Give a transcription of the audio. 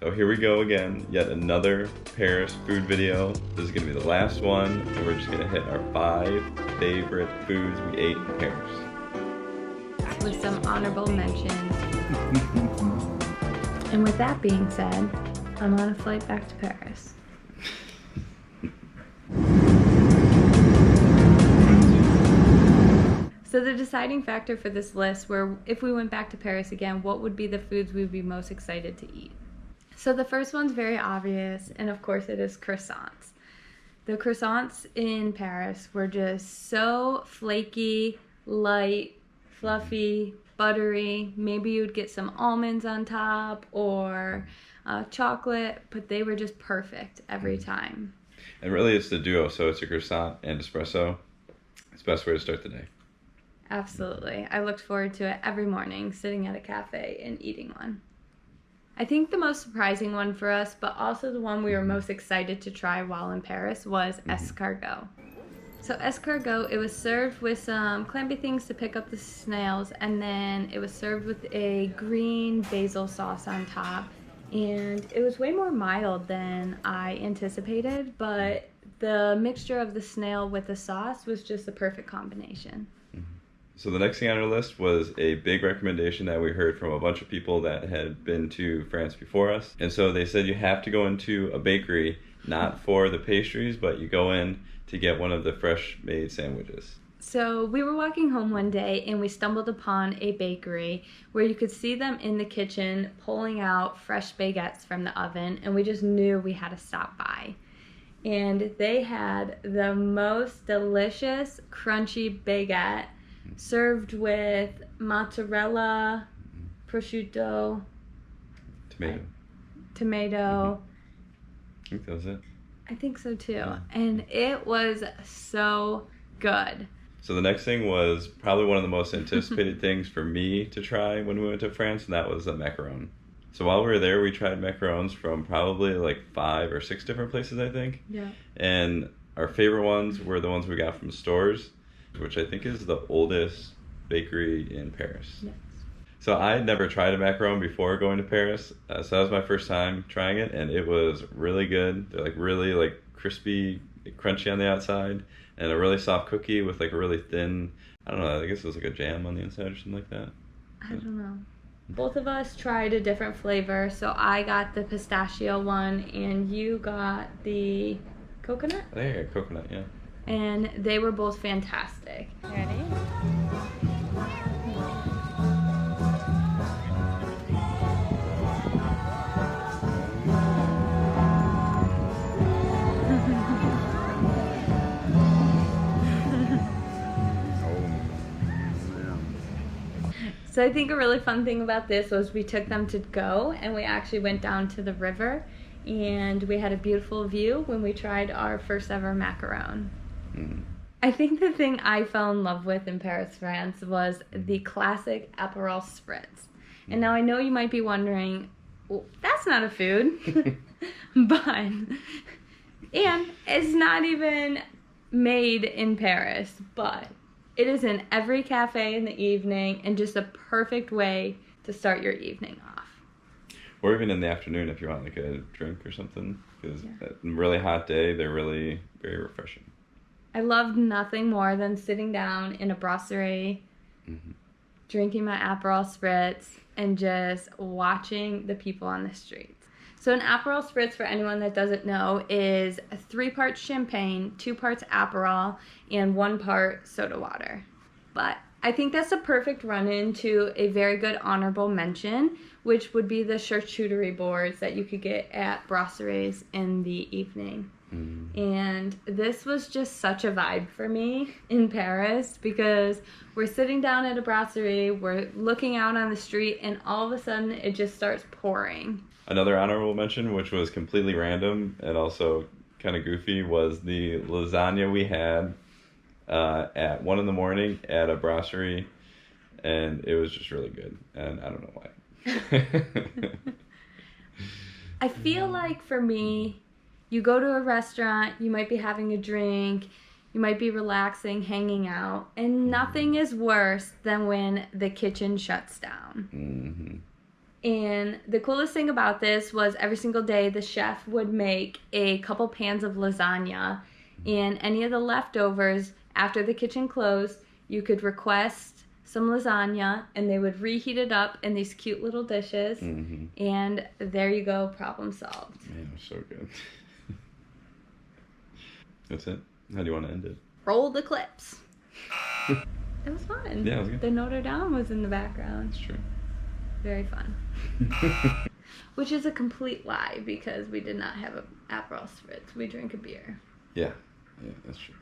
So here we go again, yet another Paris food video. This is gonna be the last one, and we're just gonna hit our 5 favorite foods we ate in Paris. With some honorable mentions. And with that being said, I'm on a flight back to Paris. So the deciding factor for this list were if we went back to Paris again, what would be the foods we would be most excited to eat? So the first one's very obvious, and of course it is croissants. The croissants in Paris were just so flaky, light, fluffy, buttery. Maybe you'd get some almonds on top or chocolate, but they were just perfect every time. And really it's the duo, so it's a croissant and espresso. It's the best way to start the day. Absolutely. I looked forward to it every morning, sitting at a cafe and eating one. I think the most surprising one for us, but also the one we were most excited to try while in Paris, was escargot. So escargot, it was served with some clammy things to pick up the snails, and then it was served with a green basil sauce on top. And it was way more mild than I anticipated, but the mixture of the snail with the sauce was just the perfect combination. So the next thing on our list was a big recommendation that we heard from a bunch of people that had been to France before us. And so they said you have to go into a bakery, not for the pastries, but you go in to get one of the fresh made sandwiches. So we were walking home one day and we stumbled upon a bakery where you could see them in the kitchen pulling out fresh baguettes from the oven, and we just knew we had to stop by. And they had the most delicious crunchy baguette served with mozzarella, prosciutto, tomato. I think that was it. I think so too. And it was so good. So the next thing was probably one of the most anticipated things for me to try when we went to France, and that was the macaron. So while we were there, we tried macarons from probably like 5 or 6 different places, I think. Yeah. And our favorite ones were the ones we got from stores, which I think is the oldest bakery in Paris. Yes. So I had never tried a macaron before going to Paris, so that was my first time trying it, and it was really good. They're really crispy, crunchy on the outside, and a really soft cookie with like a really thin, I don't know, I guess it was like a jam on the inside or something like that. I don't know. Both of us tried a different flavor, so I got the pistachio one and you got the coconut? I think I got coconut, yeah. And they were both fantastic. Ready? So I think a really fun thing about this was we took them to go and we actually went down to the river and we had a beautiful view when we tried our first ever macaron. I think the thing I fell in love with in Paris, France was the classic Aperol Spritz. And now I know you might be wondering, well, that's not a food, but, and it's not even made in Paris, but it is in every cafe in the evening and just a perfect way to start your evening off. Or even in the afternoon if you want like a drink or something, because on a really hot day, they're really very refreshing. I loved nothing more than sitting down in a brasserie, drinking my Aperol Spritz, and just watching the people on the streets. So an Aperol Spritz, for anyone that doesn't know, is 3 parts champagne, 2 parts Aperol, and 1 part soda water. But I think that's a perfect run-in to a very good honorable mention, which would be the charcuterie boards that you could get at brasseries in the evening. And this was just such a vibe for me in Paris because we're sitting down at a brasserie, we're looking out on the street, and all of a sudden it just starts pouring. Another honorable mention, which was completely random and also kind of goofy, was the lasagna we had at 1 in the morning at a brasserie, and it was just really good, and I don't know why. I feel like for me, you go to a restaurant, you might be having a drink, you might be relaxing, hanging out, and nothing is worse than when the kitchen shuts down. And the coolest thing about this was every single day the chef would make a couple pans of lasagna, and any of the leftovers after the kitchen closed, you could request some lasagna and they would reheat it up in these cute little dishes. And there you go, problem solved. Man, it was so good. That's it? How do you want to end it? Roll the clips. It was fun. Yeah, it was good. The Notre Dame was in the background. That's true. Very fun. Which is a complete lie because we did not have an Aperol Spritz. We drank a beer. Yeah, that's true.